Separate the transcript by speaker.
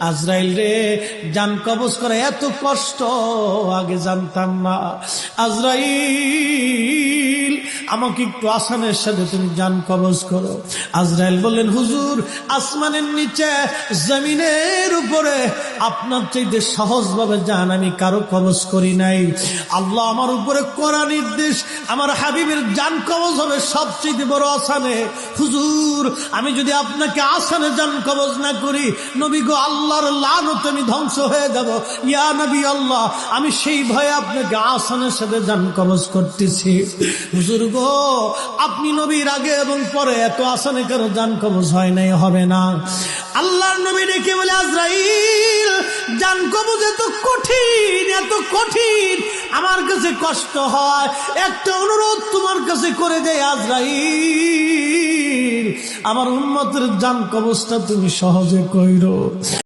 Speaker 1: আজরাইল রে, জান কবজ করে এত কষ্ট আগে জানতাম না। আজরাইল, আমাকে একটু আসানের সাথে তুমি জান কবজ করো। আজরাইল বললেন, হুজুর, আসমানের নিচে জমিনের উপরে আপনার চাইতে সহজভাবে জান আমি কারো কবজ করি নাই। আল্লাহ আমার উপরে করা নির্দেশ, আমার হাবিবের জান কবজ হবে সবচেয়ে বড় আসানে। হুজুর, আমি যদি আপনাকে আসানে জান কবজ না করি, নবী গো, আল্লাহর লানত আমি ধ্বংস হয়ে যাব। ইয়া নবী আল্লাহ, আমি সেই ভয়ে আপনাকে আসানের সাথে জান কবজ করতেছি। হুজুর গো, আপনি নবীর আগে এবং পরে এত আসানে কারো জান কবজ হয় নাই, হবে না। আল্লাহর নবী ডেকে বলে, আজরাইল, জান কবজ এত কঠিন, এত কঠিন, আমার কাছে কষ্ট হয়। একটা অনুরোধ তোমার কাছে করে দেয় আজরাইল, আমার উম্মতের জান কবজটা তুমি সহজে কইরো।